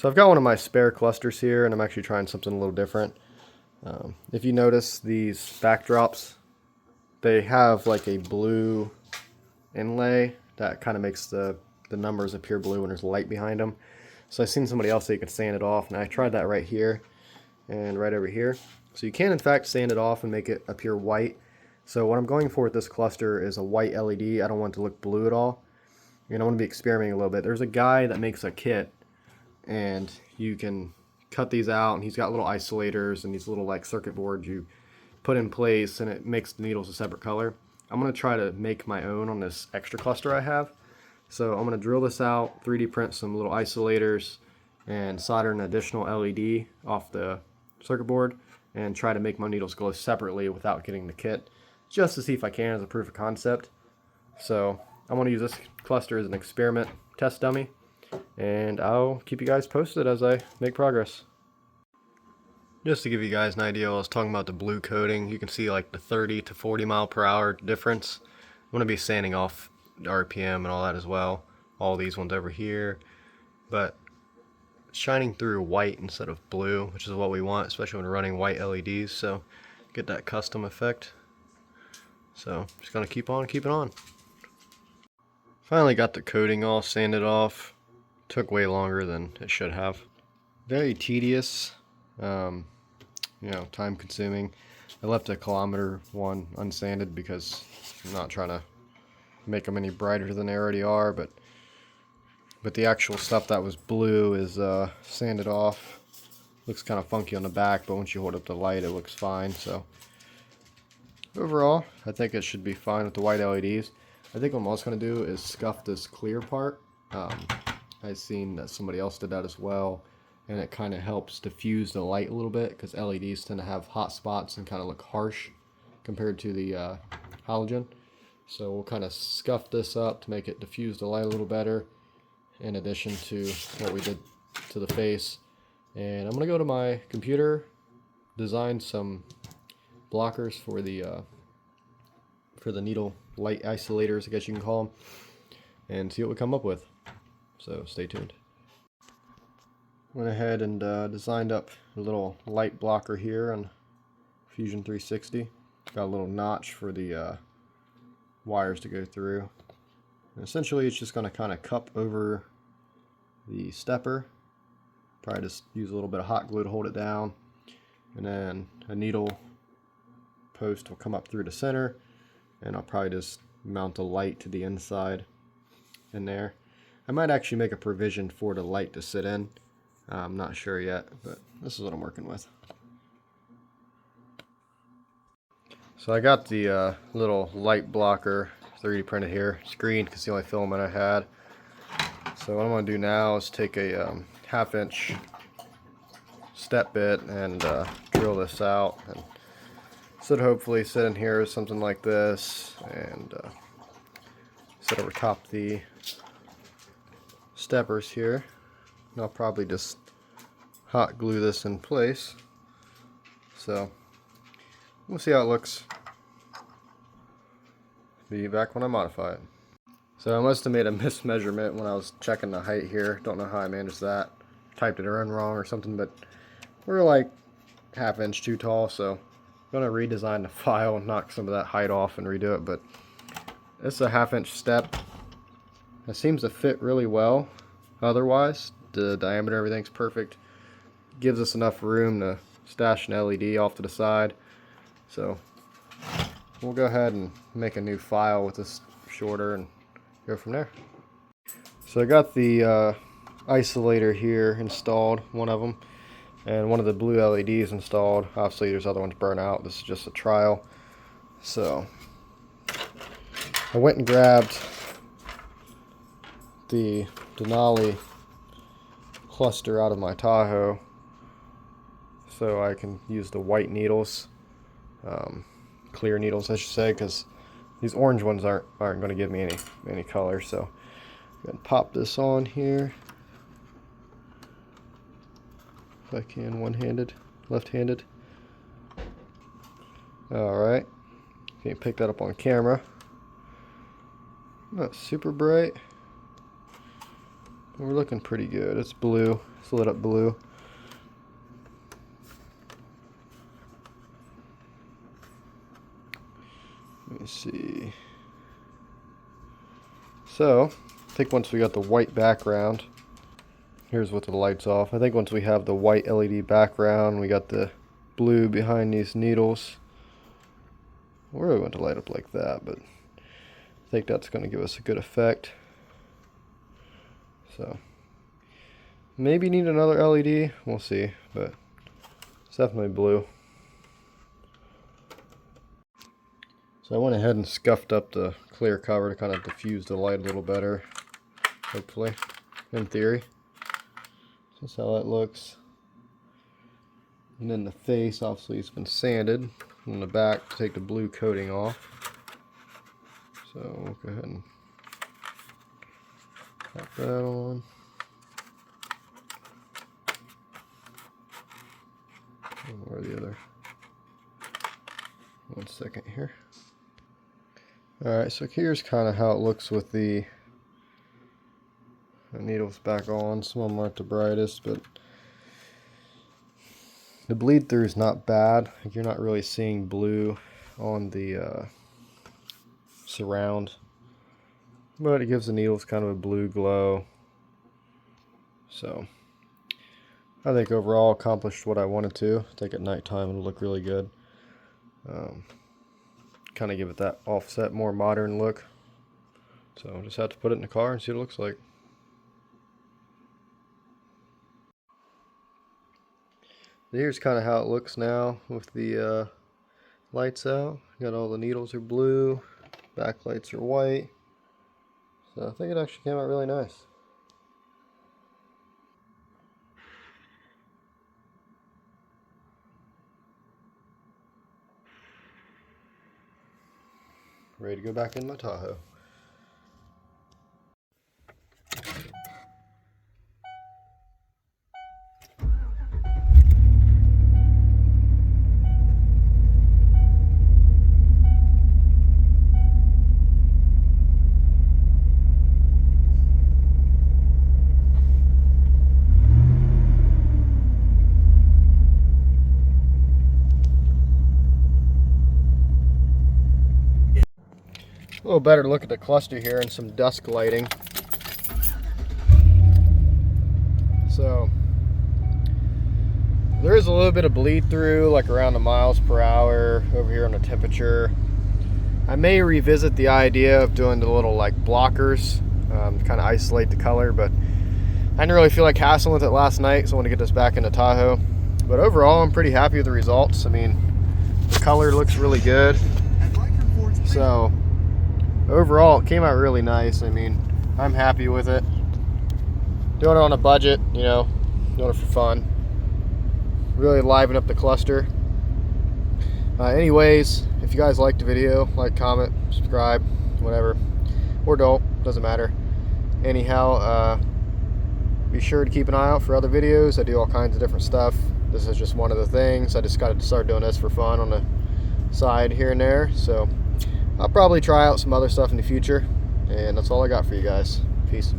So I've got one of my spare clusters here, and I'm actually trying something a little different. If you notice these backdrops, they have like a blue inlay that kind of makes the numbers appear blue when there's light behind them. So I've seen somebody else say you could sand it off, and I tried that right here and right over here. So you can in fact sand it off and make it appear white. So what I'm going for with this cluster is a white LED. I don't want it to look blue at all. And I want to be experimenting a little bit. There's a guy that makes a kit, and you can cut these out, and he's got little isolators and these little like circuit boards you put in place, and it makes the needles a separate color. I'm going to try to make my own on this extra cluster I have. So I'm going to drill this out, 3D print some little isolators, and solder an additional LED off the circuit board, and try to make my needles glow separately without getting the kit, just to see if I can as a proof of concept. So I want to use this cluster as an experiment test dummy, and I'll keep you guys posted as I make progress. Just to give you guys an idea, I was talking about the blue coating. You can see like the 30 to 40 mile per hour difference. I'm going to be sanding off RPM and all that as well. All these ones over here. But shining through white instead of blue, which is what we want, especially when we're running white LEDs. So get that custom effect. So just going to keep on keeping on. Finally got the coating all sanded off. Took way longer than it should have. Very tedious, you know, time consuming. I left a kilometer one unsanded because I'm not trying to make them any brighter than they already are, but the actual stuff that was blue is sanded off. Looks kind of funky on the back, but once you hold up the light it looks fine. So overall I think it should be fine with the white LEDs. I think what I'm also going to do is scuff this clear part. I've seen that somebody else did that as well, and it kind of helps diffuse the light a little bit, because LEDs tend to have hot spots and kind of look harsh compared to the halogen. So we'll kind of scuff this up to make it diffuse the light a little better, in addition to what we did to the face. And I'm going to go to my computer, design some blockers for the needle light isolators, I guess you can call them, and see what we come up with. So stay tuned. Went ahead and designed up a little light blocker here on Fusion 360. Got a little notch for the wires to go through. And essentially it's just going to kind of cup over the stepper. Probably just use a little bit of hot glue to hold it down. And then a needle post will come up through the center, and I'll probably just mount a light to the inside in there. I might actually make a provision for the light to sit in. I'm not sure yet, but this is what I'm working with. So I got the little light blocker 3D printed here. Screened because it's the only filament I had. So what I'm going to do now is take a 1/2 inch step bit and drill this out. And should hopefully sit in here something like this, and sit over top the steppers here. And I'll probably just hot glue this in place. So we'll see how it looks. Be back when I modify it. So I must have made a mismeasurement when I was checking the height here. Don't know how I managed that. Typed it in wrong or something, but we're like 1/2 inch too tall, so I'm going to redesign the file and knock some of that height off and redo it. But it's a 1/2 inch step. It seems to fit really well. Otherwise, the diameter, everything's perfect. Gives us enough room to stash an LED off to the side. So we'll go ahead and make a new file with this shorter and go from there. So I got the isolator here installed, one of them, and one of the blue LEDs installed. Obviously there's other ones burnt out. This is just a trial. So I went and grabbed the Denali cluster out of my Tahoe so I can use the white needles, clear needles I should say, because these orange ones aren't going to give me any color. So I'm going to pop this on here if I can, one-handed, left-handed. Alright, can't pick that up on camera. Not super bright, We're looking pretty good. It's blue. It's lit up blue. Let me see. So, I think once we got the white background, here's with the lights off. I think once we have the white LED background, we got the blue behind these needles. I really want to light up like that, but I think that's going to give us a good effect. So, maybe need another LED. We'll see, but it's definitely blue. So I went ahead and scuffed up the clear cover to kind of diffuse the light a little better, hopefully, in theory. That's how that looks. And then the face, obviously, it's been sanded on the back to take the blue coating off. So we'll go ahead and tap that on. Where the other? One second here. Alright, so here's kind of how it looks with the needles back on. Some of them aren't the brightest, but the bleed through is not bad. Like, you're not really seeing blue on the surround, but it gives the needles kind of a blue glow. So I think overall accomplished what I wanted to. I think at nighttime it'll look really good. Kind of give it that offset, more modern look. So I'll just have to put it in the car and see what it looks like. Here's kind of how it looks now with the lights out. Got all the needles are blue, backlights are white. So I think it actually came out really nice. Ready to go back in my Tahoe. A little better look at the cluster here and some dusk lighting. So there is a little bit of bleed through, like around the miles per hour over here on the temperature. I may revisit the idea of doing the little like blockers, kind of isolate the color, but I didn't really feel like hassling with it last night, so I want to get this back into Tahoe. But overall, I'm pretty happy with the results. I mean, the color looks really good. So overall, it came out really nice. I mean, I'm happy with it. Doing it on a budget, you know, doing it for fun. Really liven up the cluster. Anyways, if you guys liked the video, like, comment, subscribe, whatever. Or don't, doesn't matter. Anyhow, be sure to keep an eye out for other videos. I do all kinds of different stuff. This is just one of the things. I just got to start doing this for fun on the side here and there. So I'll probably try out some other stuff in the future, and that's all I got for you guys. Peace.